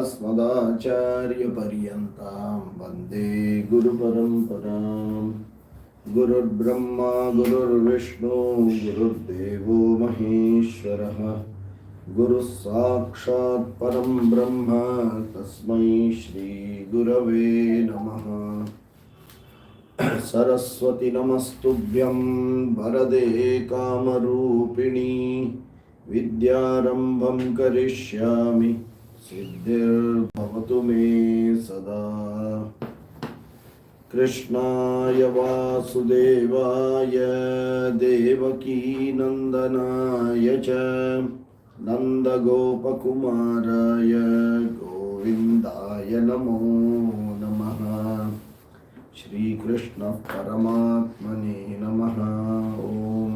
अस्मदाचार्यपर्यन्तां वन्दे गुरुपरम्परां गुरुर्ब्रह्मा गुरुर्विष्णु गुरुर्देवो महेश्वरः गुरुः साक्षात् परं ब्रह्म तस्मै श्रीगुरवे नमः। सरस्वती नमस्तुभ्यं वरदे कामरूपिणी विद्यारम्भं करिष्यामि सिद्धिर्भवतु मे सदा। कृष्णाय वासुदेवाय देवकीनन्दनाय च नन्दगोपकुमाराय गोविन्दाय नमो नमः। श्रीकृष्ण परमात्मने नमः। ओम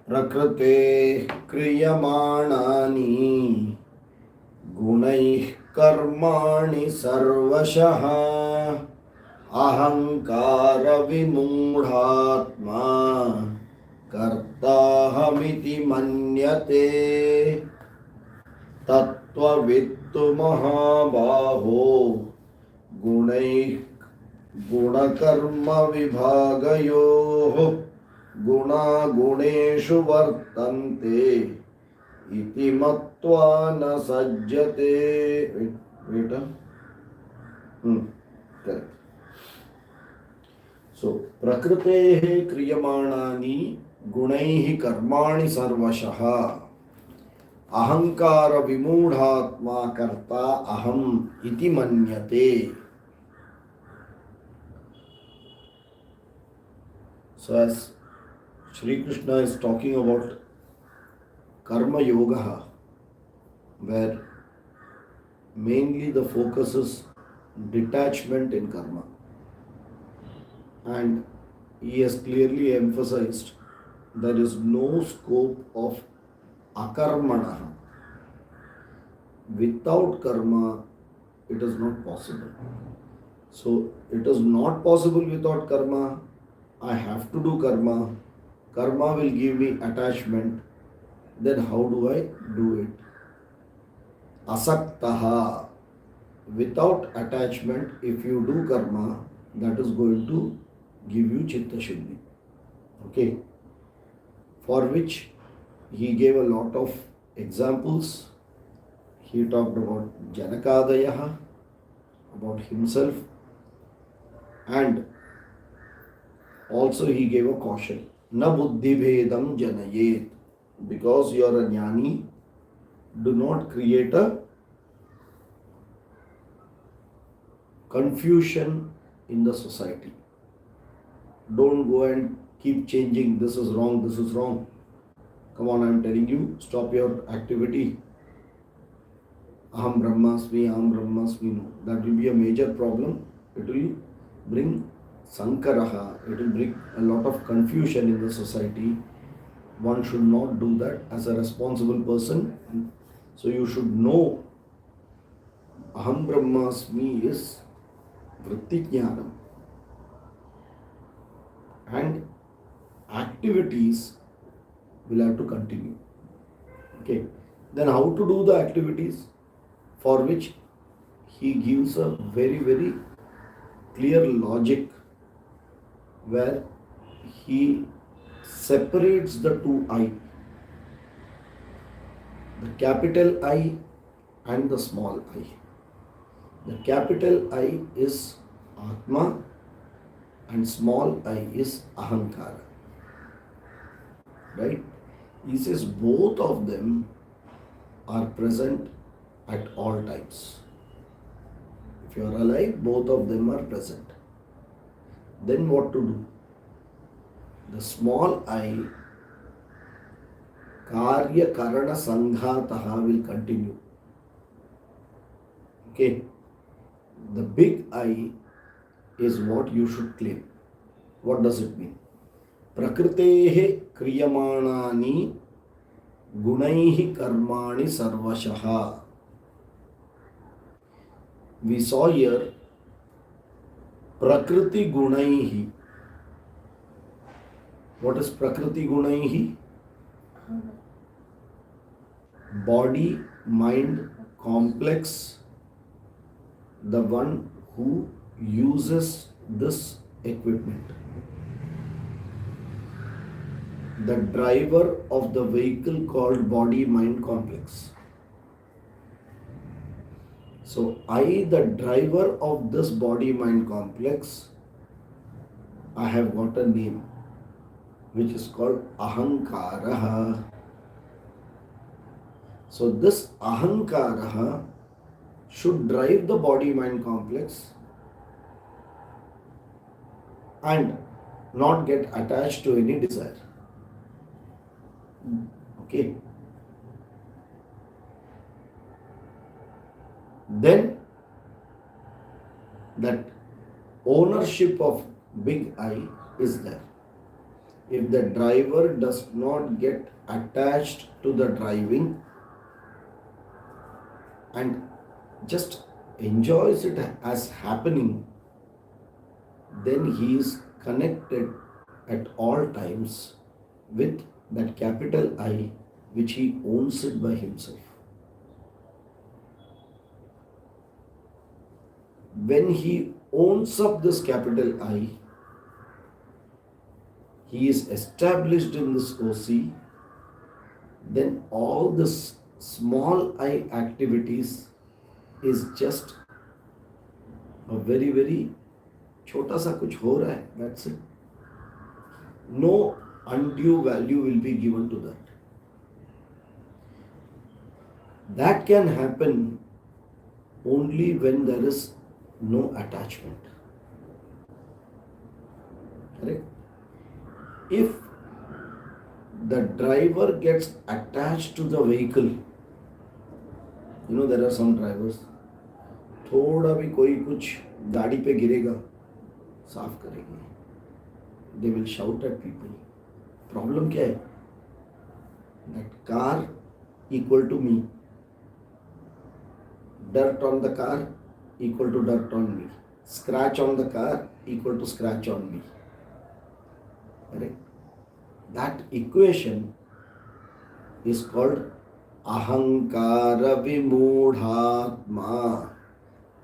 प्रकृते क्रियमाणानि गुणैः कर्माणि सर्वशः अहंकार विमूढ़ात्मा कर्ताहमिति मन्यते। तत्त्ववित्तु महाबाहो गुणैः गुणकर्म विभागयोः गुणा गुणेषु वर्तन्ते इति मत्वा न सज्जते। wait. Correct. So प्रकृतेः क्रियमाणानि गुणैः कर्माणि सर्वशः अहंकार विमूढ़ात्मा कर्ता अहम इति मन्यते। So as Shri Krishna is talking about karma yoga, where mainly the focus is detachment in karma, and he has clearly emphasized there is no scope of akarmana. Without karma it is not possible. So it is not possible without karma. I have to do karma. Karma will give me attachment. Then how do I do it? Asaktaha. Without attachment, if you do karma, that is going to give you chitta shuddhi. Okay. For which he gave a lot of examples. He talked about Janakadayaha, about himself, and also he gave a caution. Na buddhi bhedam janayet. Because you are a jnani, do not create a confusion in the society. Don't go and keep changing. This is wrong, this is wrong. Come on, I am telling you, stop your activity. Aham brahmasmi, aham brahmasmi. No, that will be a major problem. It will bring sankaraha, it will bring a lot of confusion in the society. One should not do that as a responsible person. So you should know aham brahmasmi is vritti jnanam, and activities will have to continue. Okay, then how to do the activities, for which he gives a very, very clear logic where he separates the two I, the capital I and the small I. The capital I is Atma and small I is Ahankara. right? He says both of them are present at all times. If you are alive, both of them are present. Then what to do? The small I, Karya Karana Sanghataha, will continue. Okay. The big I is what you should claim. What does it mean? Prakritehe kriyamanani gunaihi karmani sarvashaha. We saw here Prakriti gunaihi. What is Prakriti gunaihi? Body, mind, complex, the one who uses this equipment. The driver of the vehicle called body, mind, complex. So I, the driver of this body, mind, complex, I have got a name which is called Ahankaraha. So this Ahankaraha should drive the body mind complex and not get attached to any desire. Okay. Then that ownership of big I is there. If the driver does not get attached to the driving and just enjoys it as happening, then he is connected at all times with that capital I, which he owns it by himself. When he owns up this capital I, he is established in this OC, then all this small I activities is just a very, very छोटा सा कुछ हो रहा है, that's it. No undue value will be given to that. That can happen only when there is no attachment. Correct? If the driver gets attached to the vehicle, there are some drivers, थोड़ा भी कोई कुछ गाड़ी पे गिरेगा, साफ करेंगे. They will shout at people. Problem क्या है? That car equal to me. Dirt on the car equal to dirt on me. Scratch on the car equal to scratch on me. Correct? That equation is called Ahankara Vimudhatma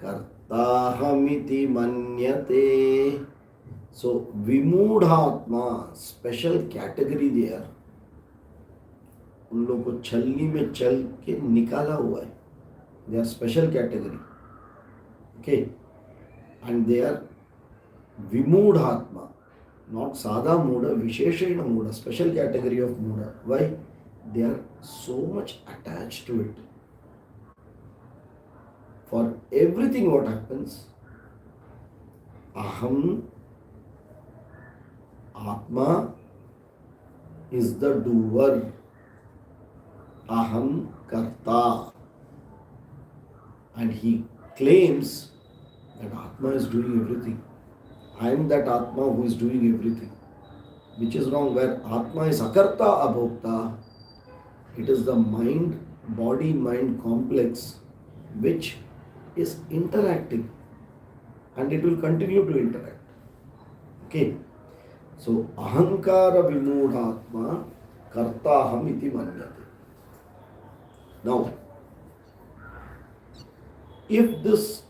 Kartahamiti Manyate. So Vimudhatma, special category there. उन लोगों को छलनी में चल के निकाला हुआ है. They are special category. Okay. And they are Vimudhatma. Not Sada Muda, Visheshena Muda, special category of Muda. Why? They are so much attached to it. For everything what happens, Aham, Atma is the doer. Aham Karta. And he claims that Atma is doing everything. I am that Atma who is doing everything. Which is wrong. Where Atma is Akarta Abhokta, it is the mind, body, mind complex which is interacting. And it will continue to interact. Okay. So, Ahankara Vimudhatma Kartaham iti manyate. Now, if this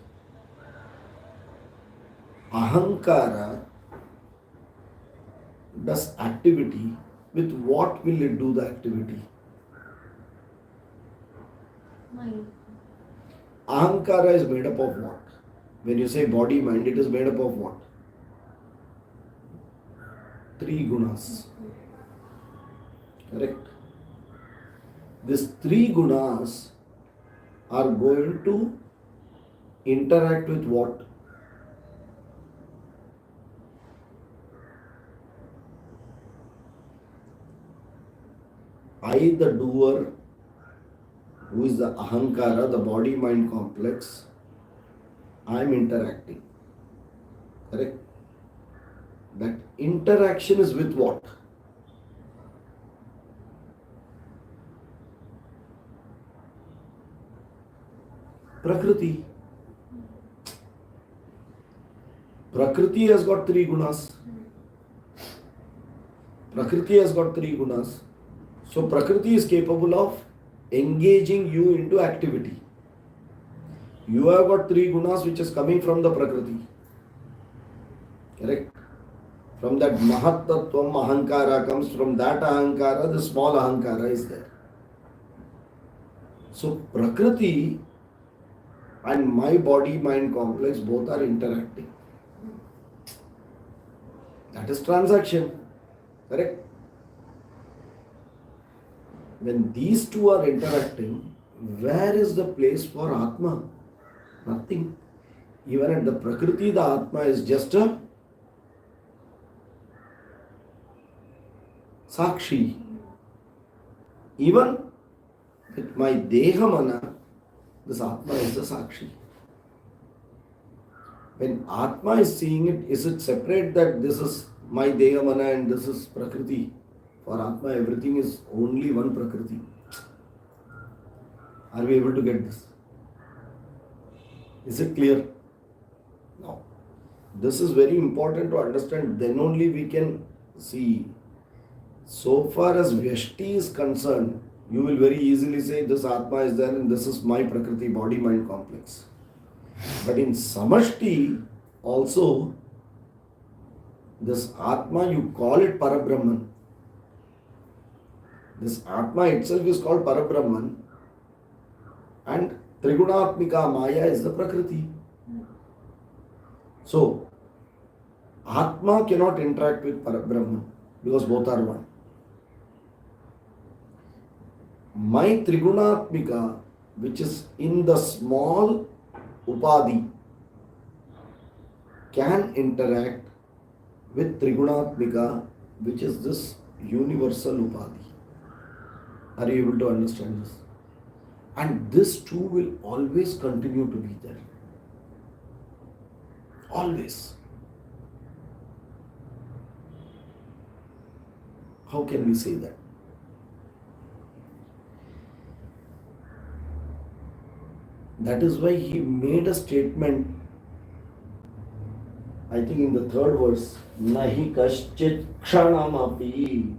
Ahankara does activity, with what will it do the activity? Mind. Ahankara is made up of what? When you say body, mind, it is made up of what? 3 gunas. Correct? These three gunas are going to interact with what? I, the doer, who is the ahankara, the body mind complex, I am interacting. Correct? That interaction is with what? Prakriti. Prakriti has got three gunas. Prakriti has got three gunas. So Prakriti is capable of engaging you into activity. You have got three gunas which is coming from the Prakriti. Correct? From that Mahattattvam Ahankara comes from that Ahankara, the small Ahankara is there. So Prakriti and my body mind complex both are interacting. That is transaction. Correct? When these two are interacting, where is the place for Atma? Nothing. Even at the Prakriti, the Atma is just a Sakshi. Even with my Deha Mana, this Atma is the Sakshi. When Atma is seeing it, is it separate that this is my Deha Mana and this is Prakriti? For Atma, everything is only one Prakriti. Are we able to get this? Is it clear? No. This is very important to understand. Then only we can see. So far as Vyashti is concerned, you will very easily say this Atma is there and this is my Prakriti, body mind complex. But in Samashti also, this Atma, you call it Parabrahman. This Atma itself is called Parabrahman, and Trigunatmika Maya is the Prakriti. So, Atma cannot interact with Parabrahman because both are one. My Trigunatmika, which is in the small Upadhi, can interact with Trigunatmika, which is this universal Upadhi. Are you able to understand this? And this too will always continue to be there. Always. How can we say that? That is why he made a statement, I think in the third verse, Nahi kaschit kshanamapi,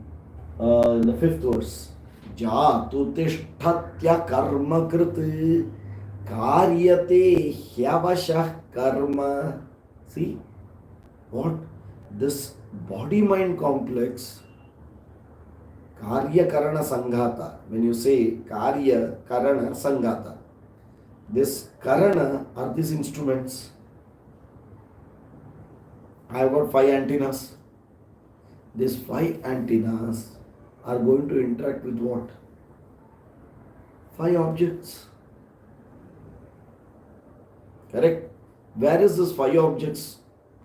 in the fifth verse, Jatu tishtatya karma kriti karyate hyavashah karma. See what? This body mind complex, karya karana sanghata. When you say karya karana sanghata, this karana are these instruments. I have got 5 antennas. These 5 antennas are going to interact with what? 5 objects. Correct? Where is this 5 objects?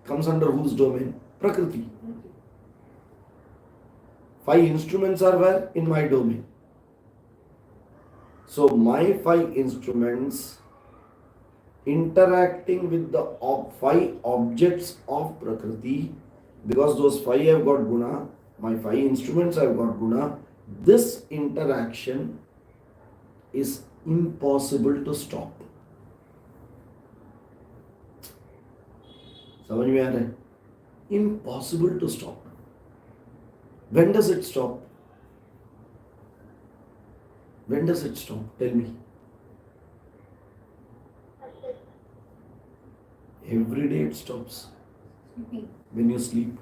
Comes under whose domain? Prakriti. 5 instruments are where? In my domain. So my 5 instruments interacting with the 5 objects of Prakriti, because those 5 have got guna, my 5 instruments have got guna, this interaction is impossible to stop. समझ में आ रहा है? Impossible to stop. When does it stop? When does it stop? Tell me. Every day it stops. Sleeping. When you sleep.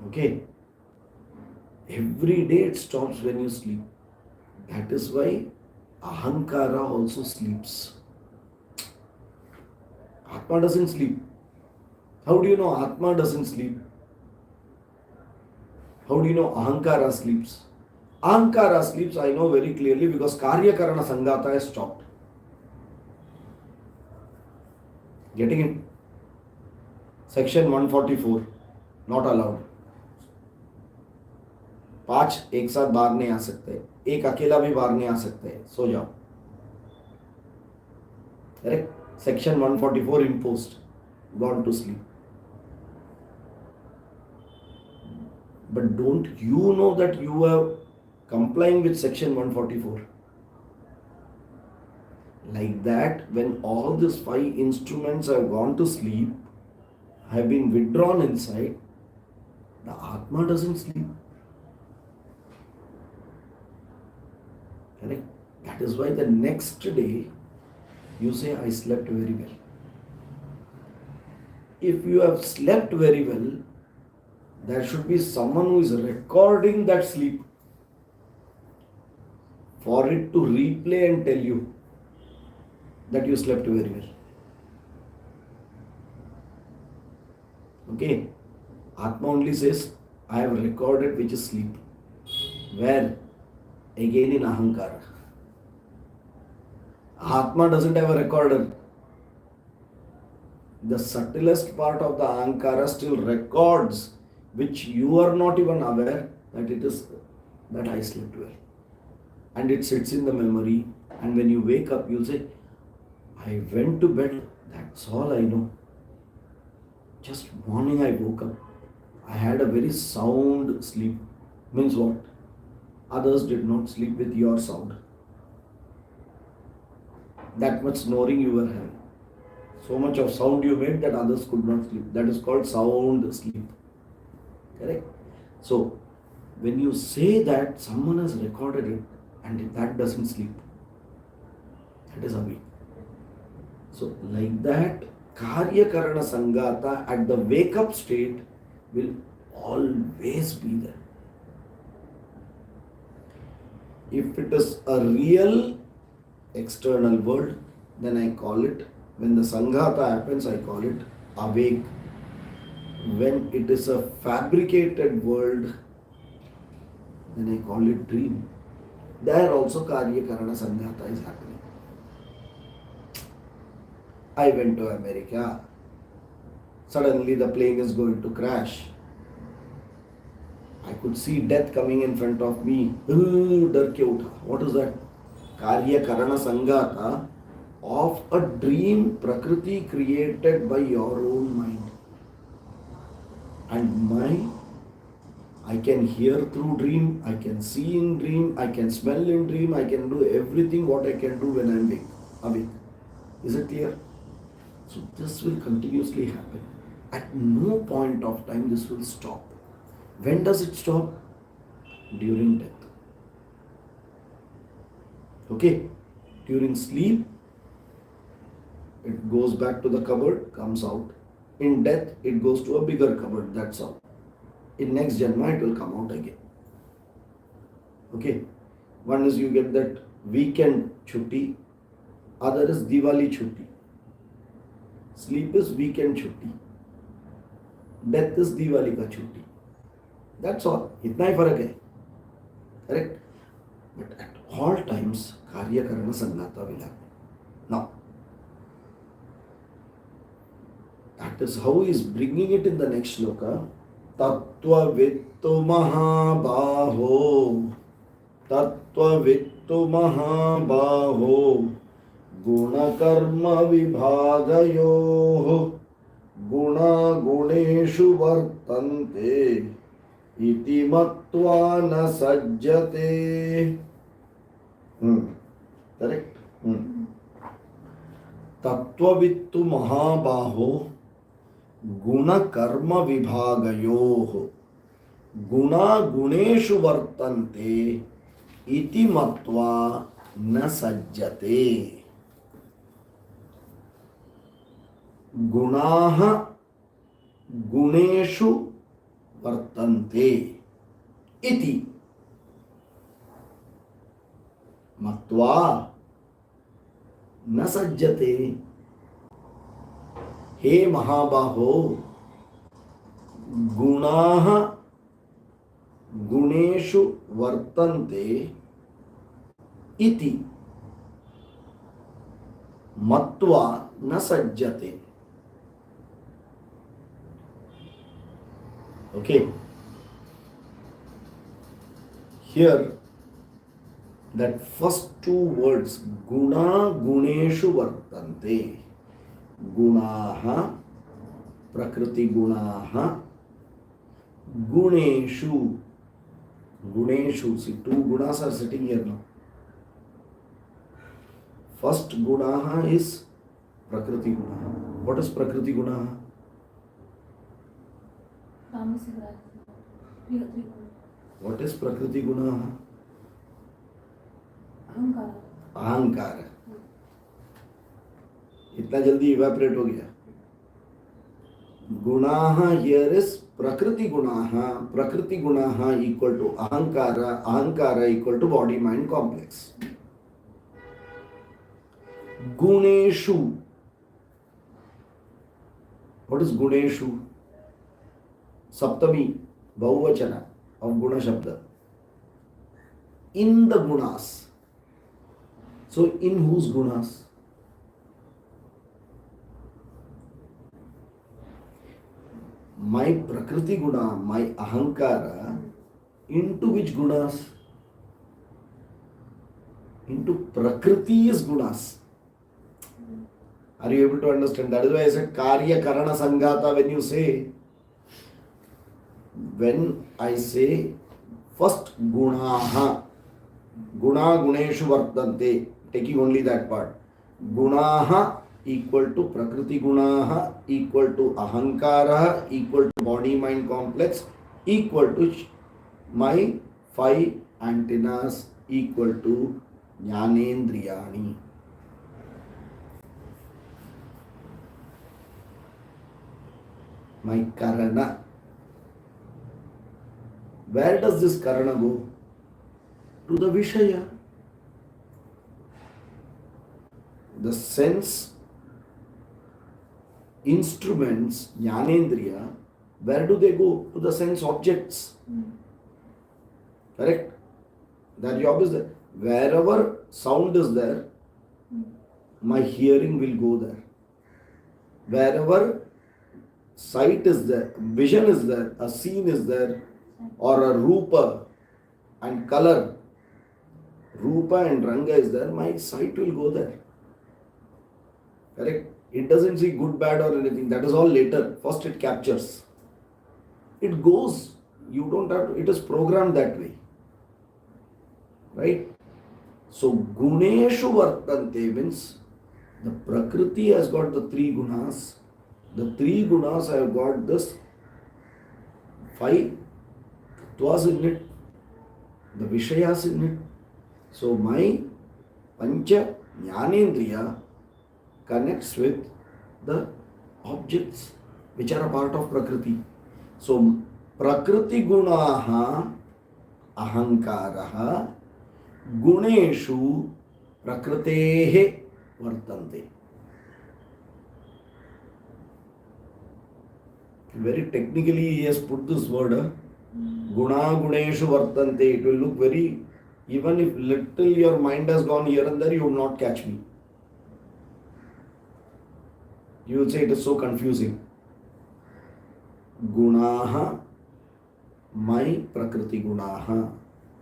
Okay? Every day it stops when you sleep. That is why Ahankara also sleeps. Atma doesn't sleep. How do you know Atma doesn't sleep? How do you know Ahankara sleeps? Ahankara sleeps, I know very clearly, because Karya Karana Sangata is stopped. Getting it? Section 144, not allowed. 5 एक साथ बाहर नहीं आ सकते, एक अकेला भी बाहर नहीं आ सकते, सो जाओ. Correct? Section 144 imposed, gone to sleep. But don't you know that you are complying with section 144? Like that, when all these 5 instruments have gone to sleep, have been withdrawn inside, the Atma doesn't sleep. Correct? That is why the next day you say, I slept very well. If you have slept very well, there should be someone who is recording that sleep for it to replay and tell you that you slept very well. Okay? Atma only says, I have recorded which is sleep. Where? Again in Ahankara. Atma doesn't have a recorder. The subtlest part of the Ahankara still records, which you are not even aware that it is that I slept well. And it sits in the memory, and when you wake up, you'll say, I went to bed, that's all I know. Just morning I woke up. I had a very sound sleep. Means what? Others did not sleep with your sound. That much snoring you were having. So much of sound you made that others could not sleep. That is called sound sleep. Correct? So, when you say that someone has recorded it and that doesn't sleep, that is awake. So, like that, Karya Karana Sangata at the wake up state will always be there. If it is a real external world, then I call it, when the Sanghata happens, I call it awake. When it is a fabricated world, then I call it dream. There also Karya Karana Sanghata is happening. I went to America. Suddenly the plane is going to crash. I could see death coming in front of me. Dar ke utha. What is that? Karya Karana Sangata of a dream Prakriti created by your own mind. And I can hear through dream, I can see in dream, I can smell in dream, I can do everything what I can do when I am awake. Is it clear? So this will continuously happen. At no point of time this will stop. When does it stop? During death. Okay? During sleep, it goes back to the cupboard, comes out. In death, it goes to a bigger cupboard, that's all. In next Janma, it will come out again. Okay? One is you get that weekend chutti, other is Diwali chutti. Sleep is weekend chutti. Death is Diwali ka chutti. That's all. Itna hi farak hai. Correct? But at all times, Karya Karana Sangata will happen. Now, that is how he is bringing it in the next shloka. Tattva vittu mahabaho. Tattva vittu mahabaho. Guna karma vibhagayoh. Guna guneshu vartante. Iti matva na sajjate. Correct? Tattvavittu mahabaho guna karma vibhagayoh guna guneshu vartante iti matva na sajjate. Gunaha guneshu vartante iti matva न सज्जते. हे महाबाहो, गुणाः vartante iti matva na sajjate. Okay. Here, that first two words, guna guneshu vartante. Gunaha, prakriti gunaha, guneshu. Guneshu, see, two gunas are sitting here now. First gunaha is prakriti gunaha. What is prakriti gunaha? What is prakriti gunaha? अहंकार. इतना जल्दी evaporate हो गया. गुणाः here is prakriti gunaः. Prakriti gunaः equal to ahankara. Ahankara equal to body mind complex. Guneshu. What is guneshu? Saptami, bahuvachana of guna shabda. In the gunas. So in whose gunas? My prakriti guna, my ahankara, into which gunas? Into prakriti's gunas. Are you able to understand? That is why I said karya karana sangata. When I say first gunaha, guna guneshu vartante, taking only that part. Gunaha equal to prakriti gunaha equal to ahankara equal to body mind complex equal to my 5 antennas equal to jnanendriyani. My karana. Where does this karana go? To the Vishaya. The sense instruments, jnanendriya, where do they go? To the sense objects. Correct? Their job is that wherever sound is there, my hearing will go there. Wherever sight is there, vision is there, a scene is there, or a rupa and color, rupa and ranga is there, my sight will go there. Correct? It doesn't see good, bad or anything. That is all later. First it captures. It goes. You don't have to, it is programmed that way. Right? So, guneshu vartante means the prakriti has got the 3 gunas. The 3 gunas have got this 5 tattvas in it, the vishayas in it. So, my pancha jnanendriya connects with the objects which are a part of prakriti. So, prakriti gunaha ahankaraha guneshu prakritehe vartante. Very technically he has put this word, guna guneshu vartante. It will look very, even if little your mind has gone here and there, you will not catch me. You will say it is so confusing. Gunaha, my prakriti gunaha,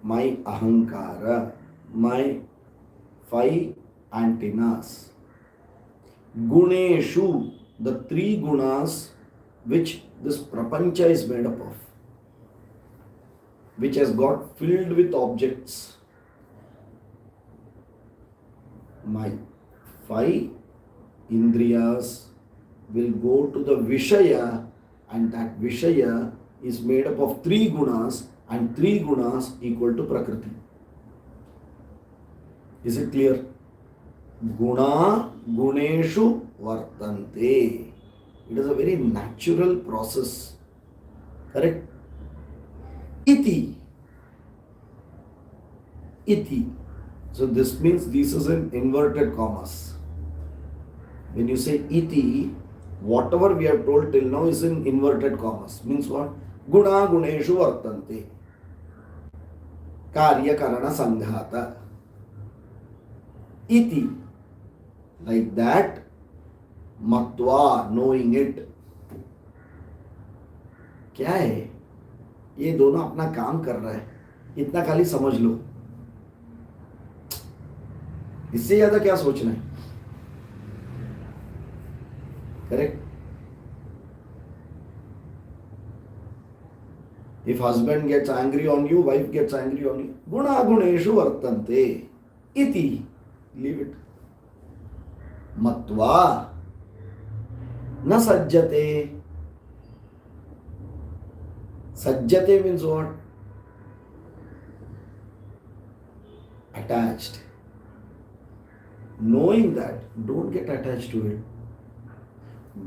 my ahankara, my 5 antennas. Guneshu, the 3 gunas which this prapancha is made up of, which has got filled with objects. My 5 indriyas will go to the Vishaya, and that Vishaya is made up of 3 gunas, and 3 gunas equal to Prakriti. Is it clear? Guna guneshu vartante. It is a very natural process. Correct? Iti. Iti. So this means this is in inverted commas. When you say iti, whatever we have told till now is in inverted commas. Means what? Guna guneshu vartante. karyakarana sanghata iti. Like that, matva, knowing it. क्या है? ये दोनों अपना काम कर रहा है, इतना खाली समझ लो. इससे ज्यादा क्या सोचना है? Correct. If husband gets angry on you, wife gets angry on you, guna guneshu vartante iti. Leave it. Matva na sajjate. Sajjate means what? Attached. Knowing that, don't get attached to it.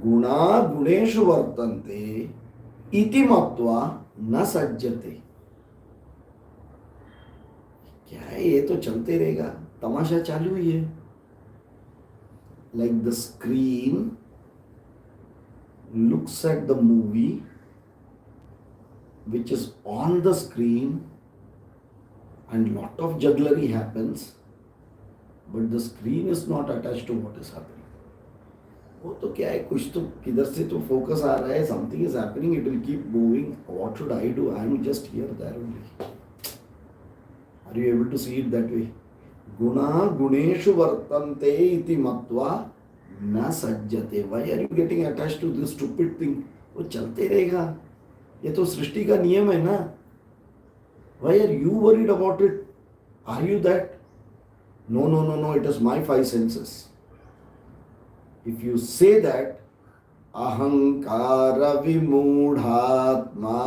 Guna guneshu vartante iti matva न सज्जते. क्या है, ये तो चलते रहेगा, तमाशा चालू ही है. Like the screen looks at the movie which is on the screen and lot of jugglery happens, but the screen is not attached to what is happening. वो तो क्या है, कुछ तो किधर से तो फोकस आ रहा है, something is happening, it will keep moving. What should I do? I am just here, there only. Are you able to see it that way? गुणा गुणेषु वर्तन्ते इति मत्वा न सज्जते. Why are you getting attached to this stupid thing? वो चलते रहेगा, ये तो सृष्टि का नियम है ना. Why are you worried about it? Are you that? No no no no, it is my five senses. If you say that ahankara vimudhatma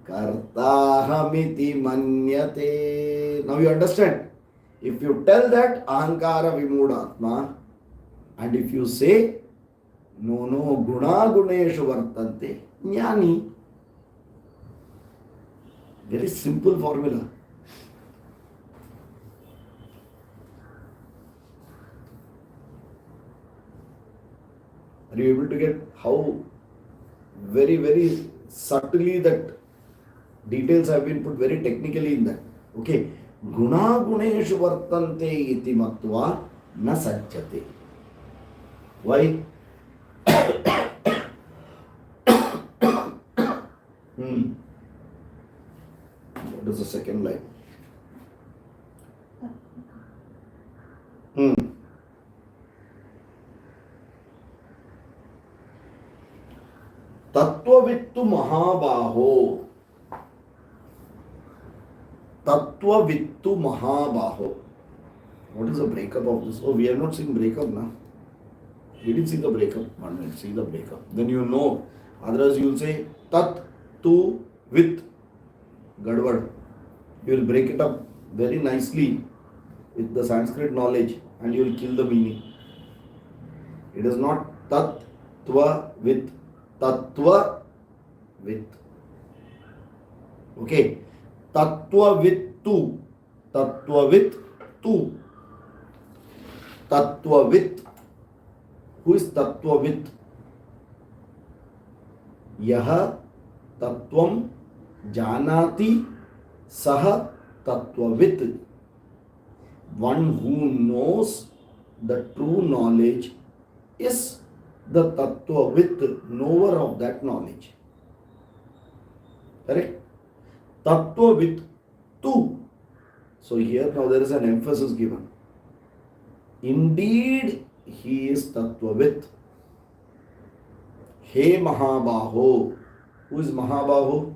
kartahamiti manyate. Now you understand. If you tell that ahankara vimudhatma, and if you say no no guna guneshu vartante jnani. Very simple formula. Are you able to get how very, very subtly that details have been put very technically in that? Okay. Guna guneshu vartante iti matva na sajjate. Why? What is the second line? तत्ववित्तु महाबाहो. Tattva-vittu Mahabaho. What is the breakup of this? Oh, we have not seen breakup now. We didn't see the breakup. One minute, see the breakup. Then you know. Otherwise you will say Tat, Tu, With. Gadwad. You will break it up very nicely with the Sanskrit knowledge and you will kill the meaning. It is not Tat, Tva, With. Tattva, With. Okay. Tattva-vittu. Tattva-vittu. Tattva-vit. Who is Tattva-vit? Yaha Tattvam Janati Saha Tattva-vit. One who knows the true knowledge is the Tattva-vit, knower of that knowledge. Correct? Tattva-vittu. So here now there is an emphasis given. Indeed, he is Tattva-vit. He Mahabaho. Who is Mahabaho?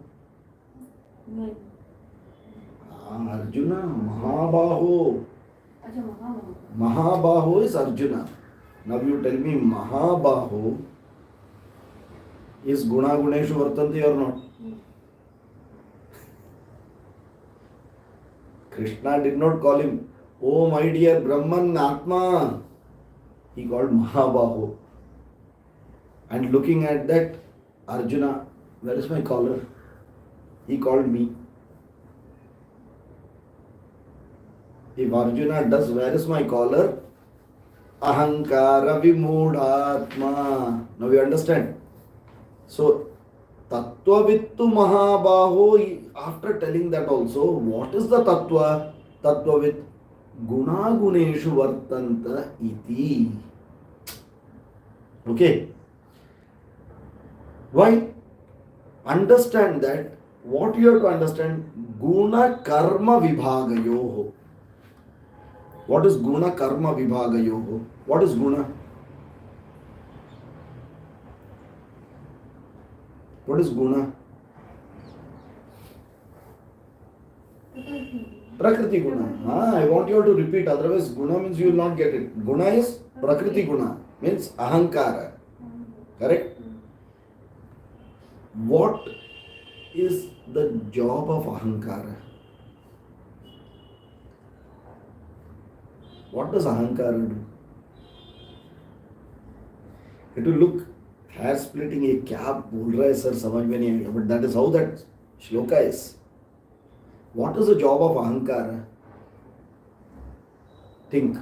Arjuna. Mahabaho. Mahabaho is Arjuna. Now you tell me Mahabaho is Guna Guneshu Vartanti or not? Krishna did not call him, oh my dear Brahman Atma. He called Mahabaho. And looking at that, Arjuna, where is my collar? He called me. If Arjuna does, where is my collar? Ahankara vimudhatma. Now you understand. So, Tattvavittu Mahabaho, after telling that also, what is the Tattva? Tattvavit Guna Guneshu Vartanta Iti. Okay. Why? Understand that what you have to understand, Guna Karma Vibhagayoho. What is Guna Karma Vibhagayoho? What is Guna? What is Guna? Prakriti Guna. I want you all to repeat, otherwise Guna means you will not get it. Guna is Prakriti Guna, means Ahankara. Correct? What is the job of Ahankara? What does Ahankara do? It will look hair splitting, ये क्या बोल रहा है sir समझ में नहीं आएगा, but that is how that shloka is. What is the job of Ahankara? Think.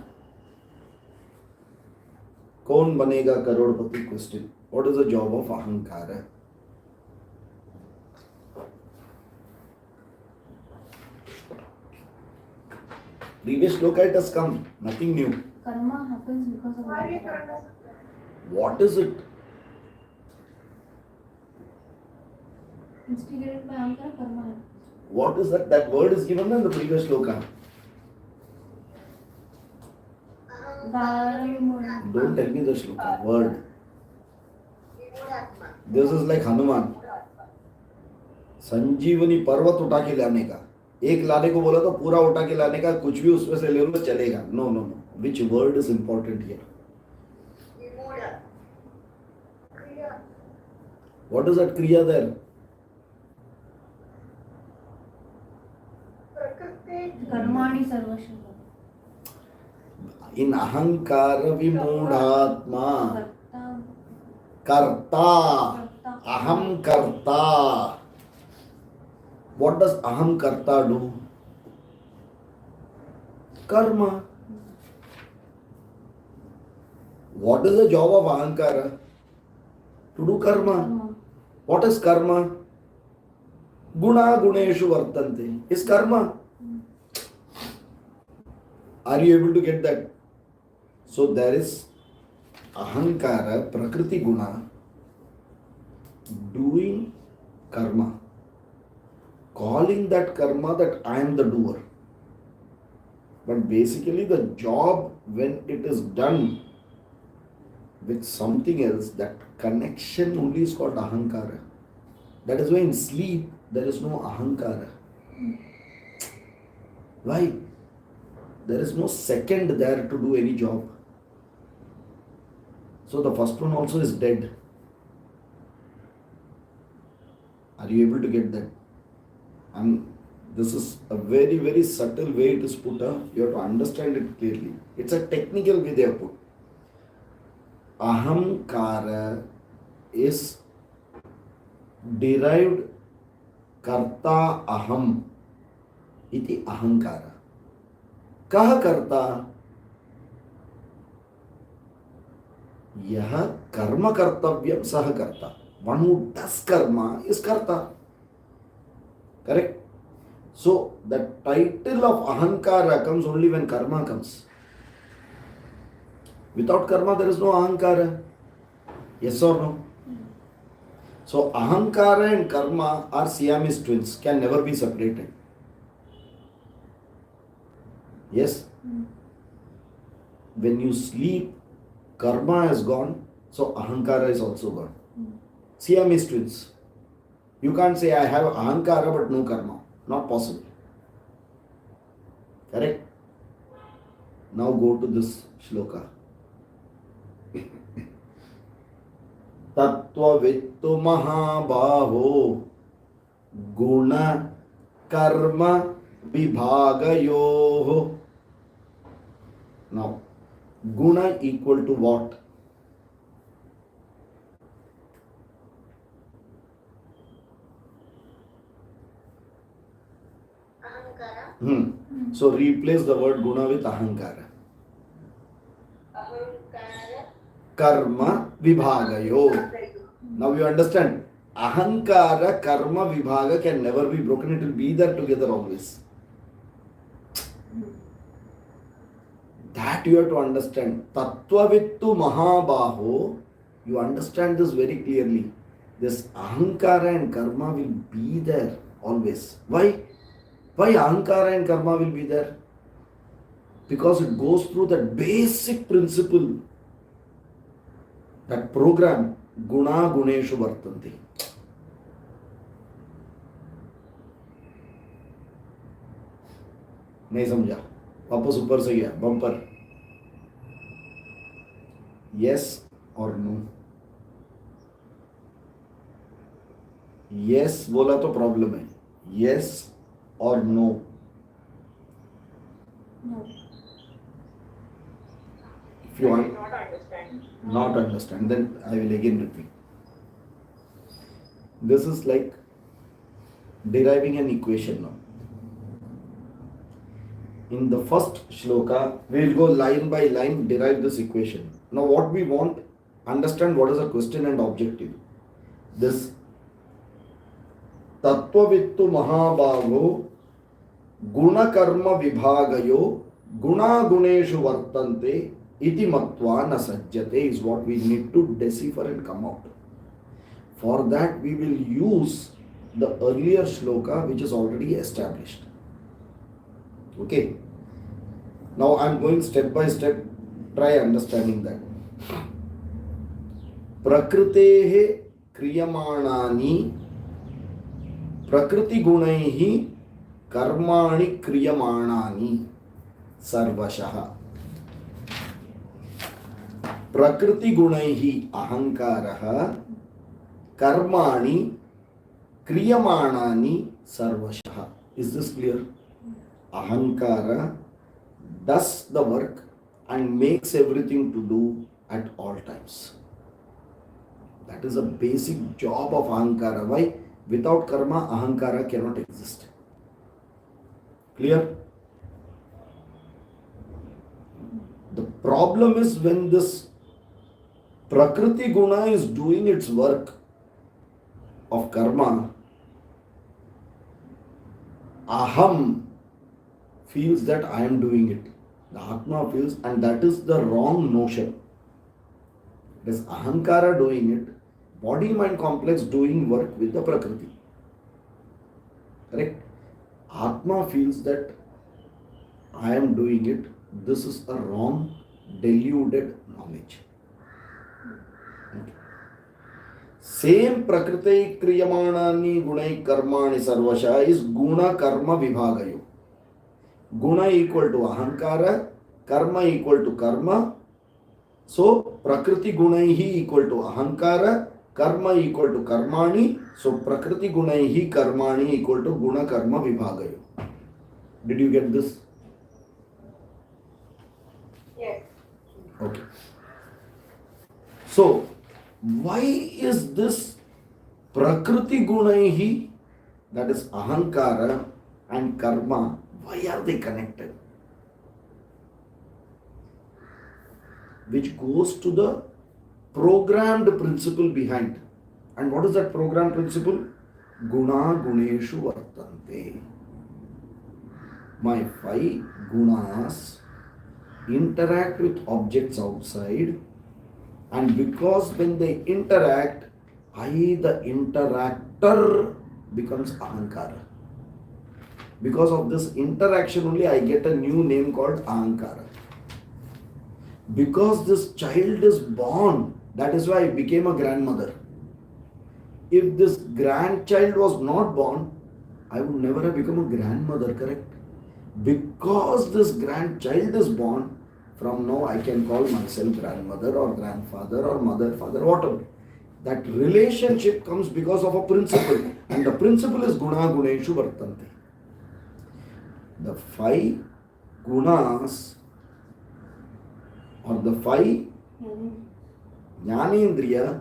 कौन बनेगा करोड़पति? Question. What is the job of Ahankara? Previous shloka it has come, nothing new. Karma happens because of Ahankara. What is it? Instigated by Ahankara, karma happens. What is that? That word is given in the previous shloka. Don't tell me the shloka. Word. This is like Hanuman. संजीवनी पर्वत उठा के लाने का. एक लाने को बोला तो पूरा उठा के लाने का, कुछ भी उसमें से ले लो चलेगा. No, no, no. Which word is important here? What is that kriya there? Karmani sarvasya. In ahankara vimudhatma. Karta. Aham karta. What does aham karta do? Karma. What is the job of ahankara? To do karma. What is karma? Guna guneshu vartante is karma. Are you able to get that? So there is ahankara, prakriti guna, doing karma, calling that karma that I am the doer. But basically the job, when it is done with something else, that connection only is called ahankara. That is why in sleep there is no ahankara. Why? There is no second there to do any job. So the first one also is dead. Are you able to get that? This is a very, very subtle way it is put up. You have to understand it clearly. It's a technical way they have put. Ahamkara is derived karta aham iti ahankara. Kaha karta? Yaha karma kartavyam saha karta. One who does karma is karta. Correct? So the title of ahankara comes only when karma comes. Without karma there is no ahankara. Yes or no? So ahankara and karma are Siamese twins, can never be separated. Yes? When you sleep, karma is gone, so ahankara is also gone. Siamese twins. You can't say I have ahankara but no karma. Not possible. Correct? Now go to this shloka. Tattvavittu mahabaho guna karma vibhagayoho. Now, guna equal to what? So replace the word guna with ahankara. Karma vibhagayo. Now you understand. ahankara, karma, vibhaga can never be broken. It will be there together always. That you have to understand. Tattvavittu Mahabaho, you understand this very clearly. This ahankara and karma will be there always. Why? Why ahankara and karma will be there? Because it goes through that basic principle, that program, guna guneshu vartanti. नहीं समझा? वापस ऊपर से गया bumper. Yes or no? Yes बोला तो problem है. Yes or no? No. If you want Not understand. not understand, then I will again repeat. This is like deriving an equation now. In the first shloka, we will go line by line, derive this equation. Now what we want, understand what is the question and objective. This Tattvavittu Mahabhavo Guna Karma Vibhagayo Guna Guneshu Vartante Iti Matva Na Sajjate is what we need to decipher and come out. For that we will use the earlier shloka which is already established. Okay. Now I am going step by step. Try understanding that. Prakritehe kriyamanani prakriti gunaihi karmani kriyamanani sarvashaha. Prakriti gunaihi ahankaraha karmani kriyamanani sarvashaha. Is this clear? Ahankara does the work and makes everything to do at all times. That is a basic job of ahankara. Why? Without karma, ahankara cannot exist. Clear? The problem is when this Prakriti Guna is doing its work of karma, Aham feels that I am doing it. The Atma feels, and that is the wrong notion. It is Ahankara doing it, body mind complex doing work with the Prakriti. Correct? Atma feels that I am doing it. This is a wrong, deluded knowledge. Okay. Same Prakriti Kriyamanani Gunai Karmani Sarvasha is Guna Karma Vibhagayo. Guna equal to Ahankara, Karma equal to Karma. So Prakriti Gunaihi equal to Ahankara, Karma equal to Karmani. So Prakriti Gunaihi Karmani equal to Guna Karma Vibhagayo. Did you get this? Yes. Okay. So why is this Prakriti Gunaihi, that is Ahankara and Karma, why are they connected? Which goes to the programmed principle behind. And what is that programmed principle? Guna Guneshu Vartante. My 5 gunas interact with objects outside, and because when they interact, I, the interactor, becomes Ahankara. Because of this interaction only I get a new name called Ahankara. Because this child is born, that is why I became a grandmother. If this grandchild was not born, I would never have become a grandmother, correct? Because this grandchild is born, from now I can call myself grandmother or grandfather or mother, father, whatever. That relationship comes because of a principle, and the principle is Guna Guneshu Vartante. The 5 gunas or the 5 Jnanendriya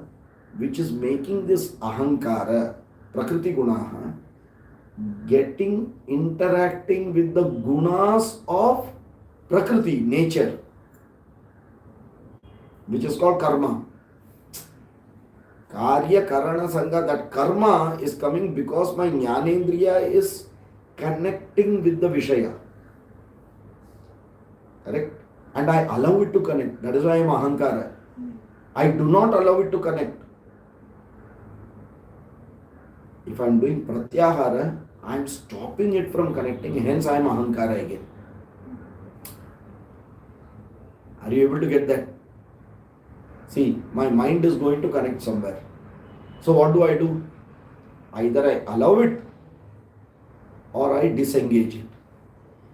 which is making this Ahankara, Prakriti Gunaha, interacting with the gunas of Prakriti, nature, which is called Karma. Karya Karana Sangha, that karma is coming because my Jnanendriya is connecting with the Vishaya. Correct? And I allow it to connect. That is why I am Ahankara. I do not allow it to connect. If I am doing Pratyahara, I am stopping it from connecting, hence I am Ahankara again. Are you able to get that? See, my mind is going to connect somewhere. So what do? Either I allow it or I disengage it.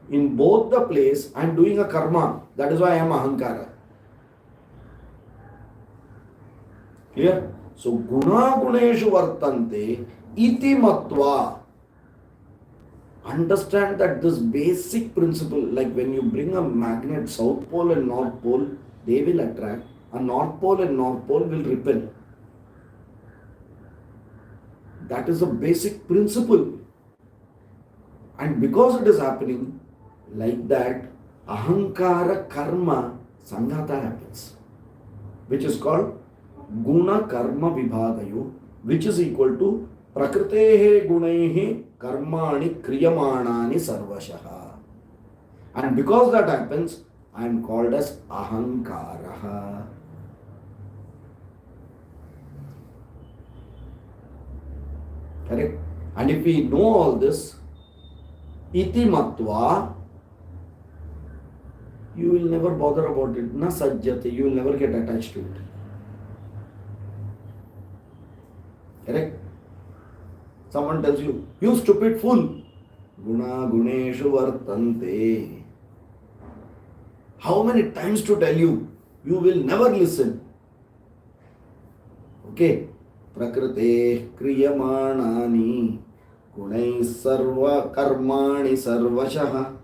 In both the place, I am doing a karma. That is why I am Ahankara. Clear? So, guna guneshu vartante iti matva. Understand that this basic principle, like when you bring a magnet, South Pole and North Pole, they will attract. A North Pole and North Pole will repel. That is a basic principle. And because it is happening like that, Ahankara karma sanghata happens, which is called Guna Karma Vibhagayo, which is equal to Prakritehe Gunehe Karmani Kriyamanani Sarvashaha. And because that happens, I am called as Ahankaraha. Correct? And if we know all this, iti matva, you will never bother about it. Na sajjate, you will never get attached to it. Correct? Someone tells you, you stupid fool. Guna guneshu vartante. How many times to tell you? You will never listen. Okay? Prakrite kriyamanani gunai sarva karmani sarvashaha.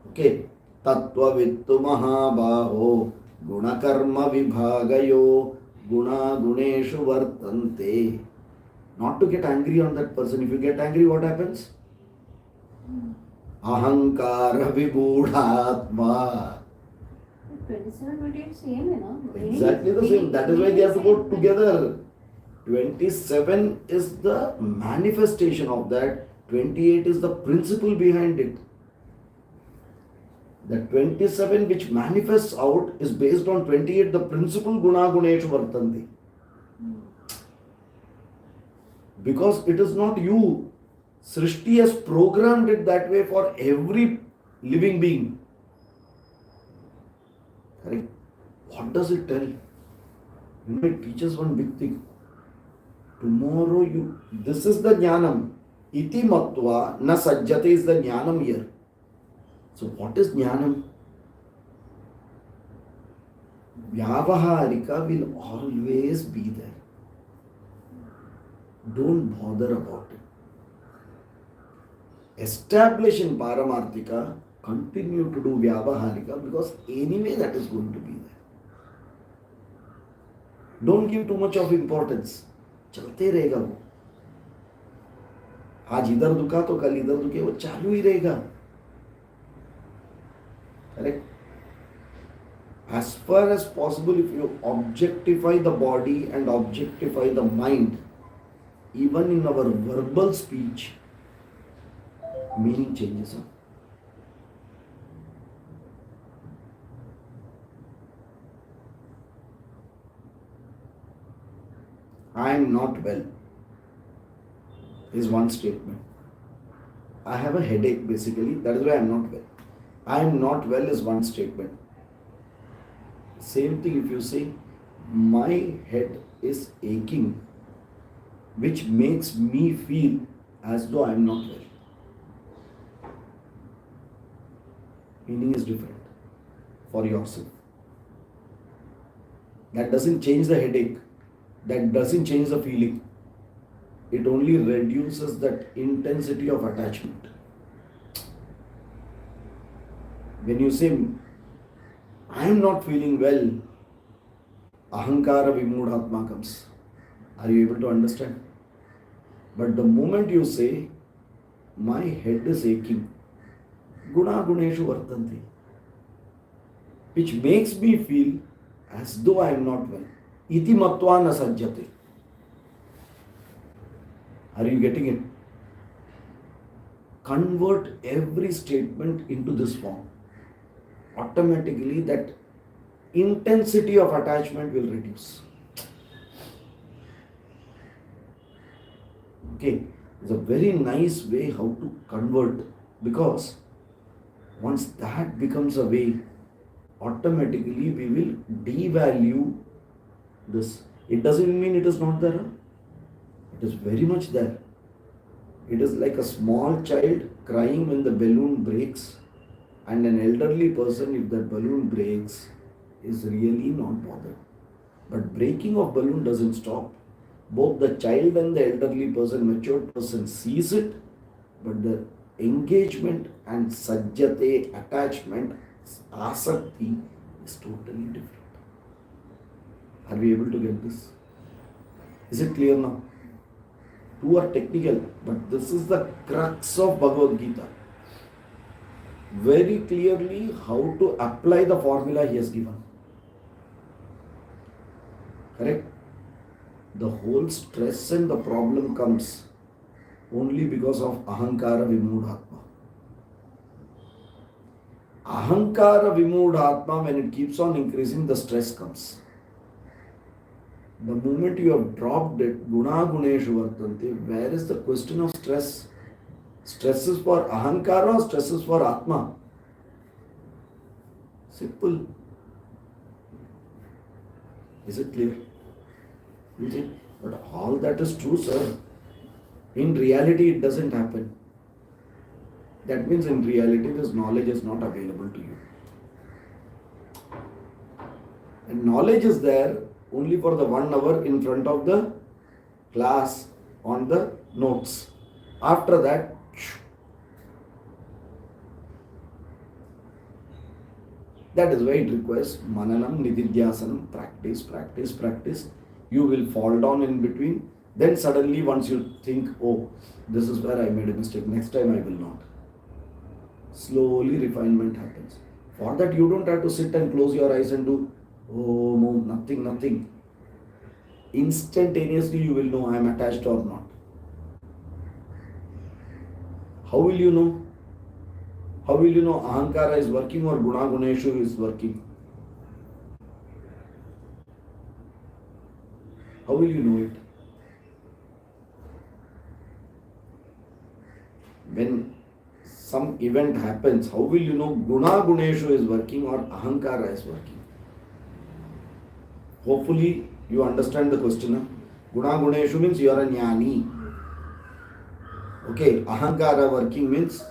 Okay? Tattva vittu mahabaho guna karma vibhagayo guna guneshu vartante. Not to get angry on that person. If you get angry, what happens? Ahankara vibhudatma. 27, 28 same, you know. Exactly the same. That is why they have to go together. 27 is the manifestation of that. 28 is the principle behind it. The 27 which manifests out is based on 28, the principle guna guneshu vartanti. Because it is not you. Srishti has programmed it that way for every living being. Correct? What does it tell? You know, it teaches one big thing. Tomorrow this is the jnanam. Iti matva na sajjate is the jnanam here. So what is jnanam? Vyavaharika will always be there. Don't bother about it. Establish in Paramarthika, continue to do Vyavaharika because anyway that is going to be there. Don't give too much of importance. चलते रहेगा वो. आज इधर दुखा तो कल इधर दुखे, वो चालू ही रहेगा. Correct? As far as possible, if you objectify the body and objectify the mind, even in our verbal speech, meaning changes. I am not well is one statement. I have a headache basically, that is why I am not well. I am not well is one statement. Same thing if you say, my head is aching, which makes me feel as though I am not well. Meaning is different for yourself. That doesn't change the headache. That doesn't change the feeling. It only reduces that intensity of attachment. When you say, I am not feeling well, Ahankara Vimudhatma comes. Are you able to understand? But the moment you say, my head is aching, Guna Guneshu Vartanti, which makes me feel as though I am not well. Iti matva na sajjate. Are you getting it? Convert every statement into this form. Automatically that intensity of attachment will reduce. Okay, it's a very nice way how to convert, because once that becomes a way, automatically we will devalue this. It doesn't mean it is not there. Huh? It is very much there. It is like a small child crying when the balloon breaks, and an elderly person, if that balloon breaks, is really not bothered. But breaking of balloon doesn't stop. Both the child and the elderly person, matured person, sees it, but the engagement and sajjate, attachment, asakti is totally different. Are we able to get this? Is it clear now? Two are technical, but this is the crux of Bhagavad Gita. Very clearly how to apply the formula he has given. Correct? The whole stress and the problem comes only because of ahankara vimudhatma. Ahankara vimudhatma, when it keeps on increasing, the stress comes. The moment you have dropped it, guna guneshu vartante, where is the question of stress? Stress is for ahankara or stress is for atma? Simple. Is it clear? Is it? But all that is true, sir. In reality, it doesn't happen. That means in reality, this knowledge is not available to you. And knowledge is there only for the 1 hour in front of the class on the notes. After that, that is why it requires mananam, nididhyasanam, practice, practice, practice. You will fall down in between. Then suddenly once you think, oh, this is where I made a mistake, next time I will not. Slowly refinement happens. For that you don't have to sit and close your eyes and do, oh, no, nothing, nothing. Instantaneously you will know I am attached or not. How will you know? How will you know ahankara is working or guna guneshu is working? How will you know it? When some event happens, how will you know guna guneshu is working or ahankara is working? Hopefully you understand the question. Huh? Guna guneshu means you are a jnani. Okay, ahankara working means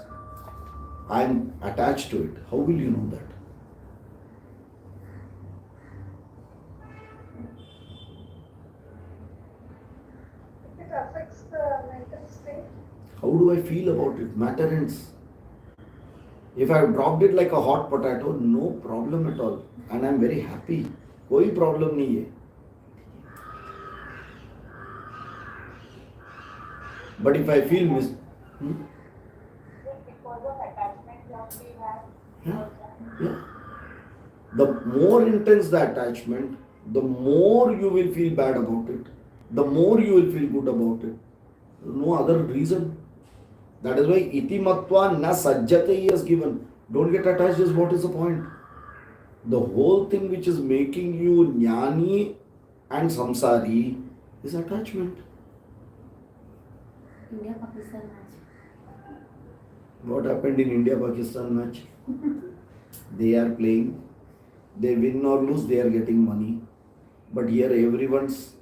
I am attached to it. How will you know that? It affects the mental state. How do I feel about it? Matter ends. If I have dropped it like a hot potato, no problem at all. And I am very happy. कोई problem नहीं है. But if I feel Because of attachment that we have. Yeah. The more intense the attachment, the more you will feel bad about it. The more you will feel good about it. No other reason. That is why iti matva na sajjate is given. Don't get attached is what is the point. The whole thing which is making you jnani and samsari is attachment. India-Pakistan match. What happened in India-Pakistan match? They are playing. They win or lose, they are getting money. But here everyone's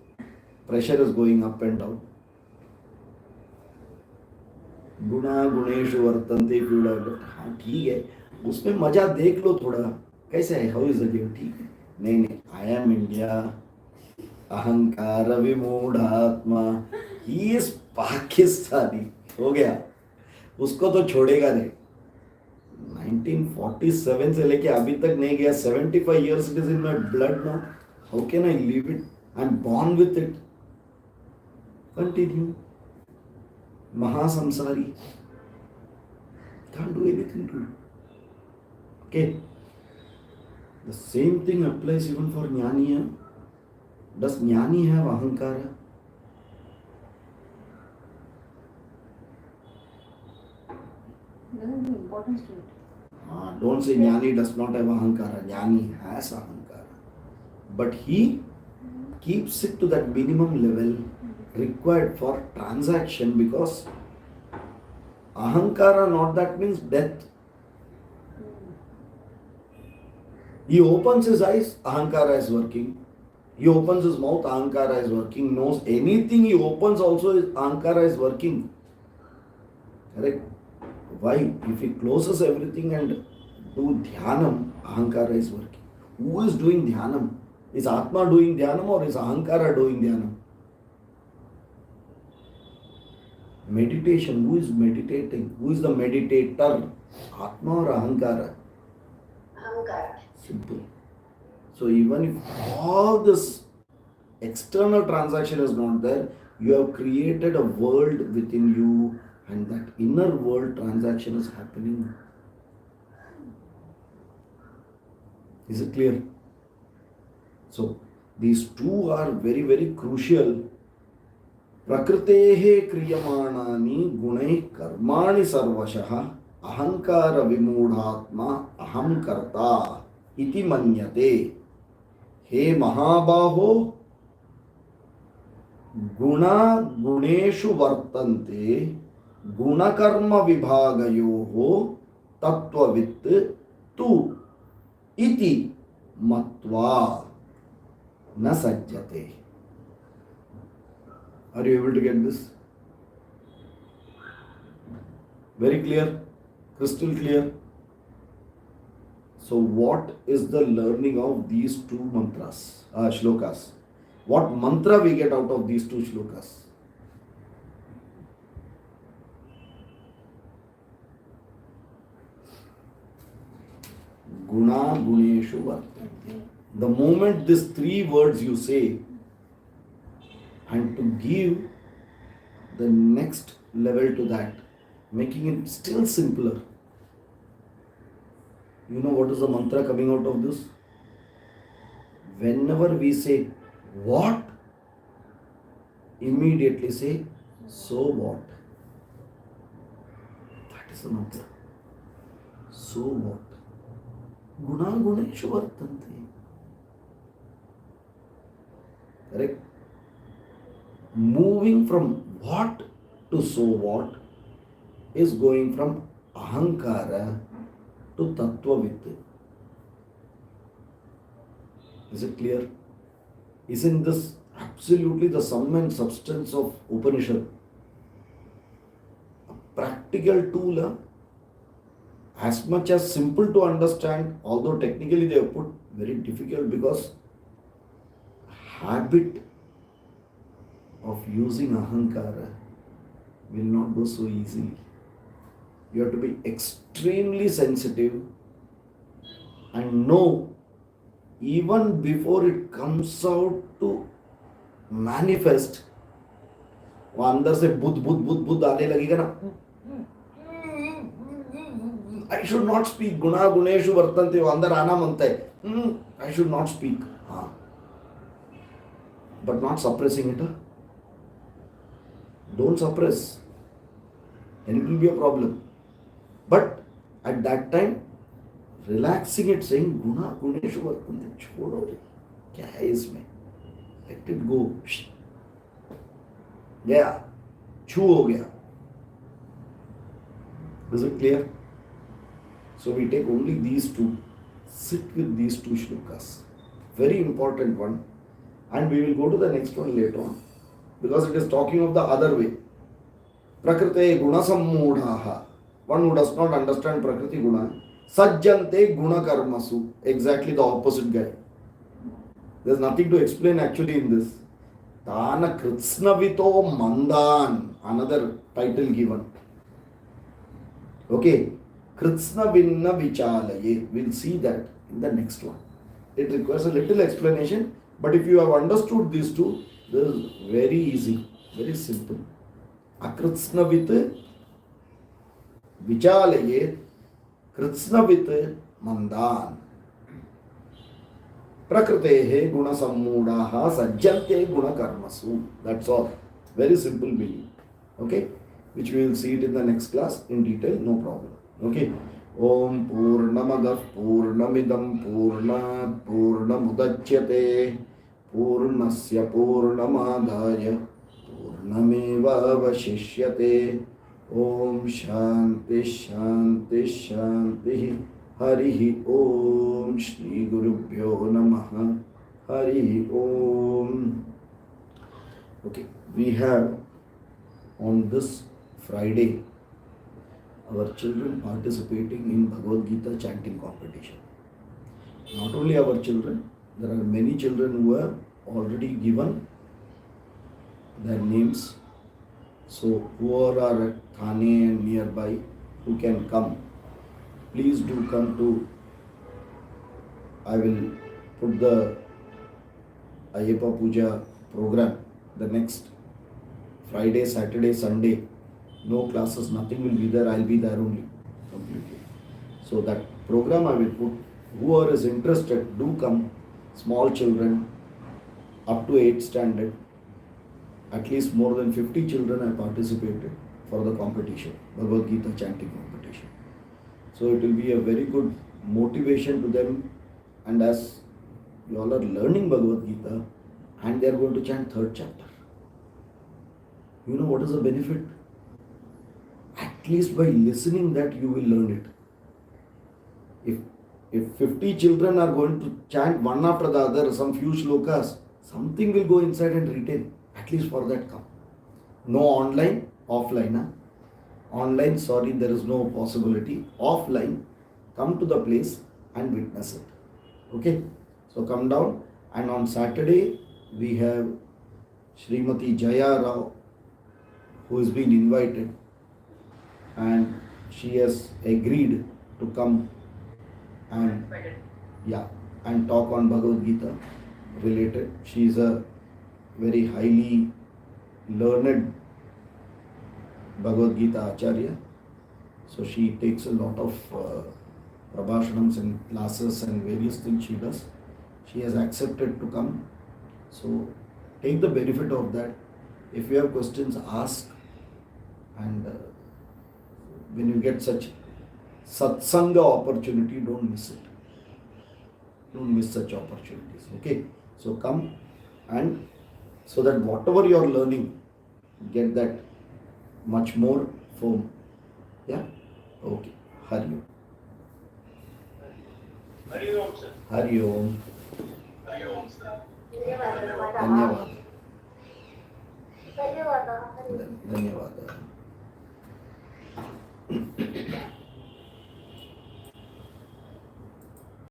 pressure is going up and down. गुणा गुणेशु वर्तन्ते if you would have, हाँ ठीक है, उसमें मजा देख लो थोड़ा, कैसे है, how is the game, ठीक है, नहीं, I am India, अहंकार विमूढ़ात्मा, he is पाकिस्तानी, हो गया, उसको तो छोड़ेगा नहीं, 1947 से लेके अभी तक नहीं गया, 75 years it is in my blood now, how can I leave it, I am born with it, continue. Mahasamsari. Can't do anything to it. Okay. The same thing applies even for Jnani. Does Jnani have Ahankara? doesn't give importance to it. Don't say Jnani does not have ahankara. Jnani has ahankara. But he keeps it to that minimum level required for transaction, because ahankara, not that means death. He opens his eyes, ahankara is working. He opens his mouth, ahankara is working. Knows anything he opens also, ahankara is working. Correct? Why? If he closes everything and do dhyanam, ahankara is working. Who is doing dhyanam? Is Atma doing dhyanam or is ahankara doing dhyanam? Meditation. Who is meditating? Who is the meditator? Atma or ahankara? Ahankara. Simple. So even if all this external transaction is not there, you have created a world within you, and that inner world transaction is happening. Is it clear? So these two are very, very crucial. Prakritehe kriyamanani gunai karmani sarvashah ahankara vimudhatma aham karta iti manyate. He mahabaho guna guneshu vartante gunakarma vibhagayoho tattvavit tu iti matva na sajjate. Are you able to get this? Very clear? Crystal clear? So what is the learning of these two mantras, shlokas? What mantra we get out of these two shlokas? Guna guneshu vartante. The moment these three words you say, and to give the next level to that, making it still simpler. You know what is the mantra coming out of this? Whenever we say what, immediately say so what. That is the mantra. So what? Guna guneshu vartante. Correct? Moving from what to so what is going from ahankara to tattvavit. Is it clear? Isn't this absolutely the sum and substance of Upanishad? A practical tool, as much as simple to understand, although technically they have put very difficult, because habit of using ahankara will not go so easily. You have to be extremely sensitive and know, even before it comes out to manifest, वो अंदर से बुद्ध बुद्ध बुद्ध बुद्ध आने लगेगा ना, I should not speak, गुणा गुणेषु वर्तन्ते, वो अंदर आना मानता है, I should not speak, but not suppressing it. Don't suppress, and it will be a problem. But at that time, relaxing it, saying गुणा गुणेषु वर्तन्ते, छोड़ो रे, क्या है इसमें, let it go, गया, छू हो गया. Is it clear? So we take only these two, sit with these two shlokas, very important one, and we will go to the next one later on, because it is talking of the other way. Prakrite guna sammudhaha. One who does not understand Prakriti guna, sajjante guna karmasu. Exactly the opposite guy. There is nothing to explain actually in this. Tana kritsnavito mandan. Another title given. Okay. Kritsnavinna vichalaye. We'll see that in the next one. It requires a little explanation, but if you have understood these two, this is very easy, very simple. Akritsnavit vichalaye, kritsnavit mandan. Prakritehe guna sammudaha sajjante guna karmasu. That's all. Very simple meaning. Okay? Which we will see it in the next class in detail, no problem. Okay. Om Purnamadah Purnamidam Purnat Purnamudachyate Purnasya Purnamadaya Purnameva Vashishyate. Om Shanti Shanti Shanti. Harihi Om Shri Gurubhyo Namaha. Harihi Om. Okay, we have on this Friday our children participating in Bhagavad Gita chanting competition. Not only our children, there are many children who have already given their names. So whoever are at Thane and nearby who can come, please do come to. I will put the Ayyappa Puja program the next Friday, Saturday, Sunday. No classes, nothing will be there. I'll be there only completely. So that program I will put. Whoever is interested, do come. Small children up to 8th standard. At least more than 50 children have participated for the competition, Bhagavad Gita chanting competition. So it will be a very good motivation to them. And as you all are learning Bhagavad Gita, and they are going to chant 3rd chapter. You know what is the benefit? At least by listening that you will learn it. If 50 children are going to chant one after the other, some few shlokas, something will go inside and retain. At least for that come. No online, offline. Huh? Online, sorry, there is no possibility. Offline, come to the place and witness it. Okay? So come down, and on Saturday we have Srimati Jaya Rao, who has been invited, and she has agreed to come and and talk on Bhagavad Gita related. She is a very highly learned Bhagavad Gita Acharya. So she takes a lot of prabhashanams and classes and various things she does. She has accepted to come. So take the benefit of that. If you have questions, ask. And when you get such satsanga opportunity, don't miss it. Don't miss such opportunities. Okay? So come, and so that whatever you are learning, get that much more firm. Yeah? Okay. Hari Om. Hari Om, sir. Hari Om. Hari Om, sir. ಧನ್ಯವಾದ. ಧನ್ಯವಾದ. ಧನ್ಯವಾದ.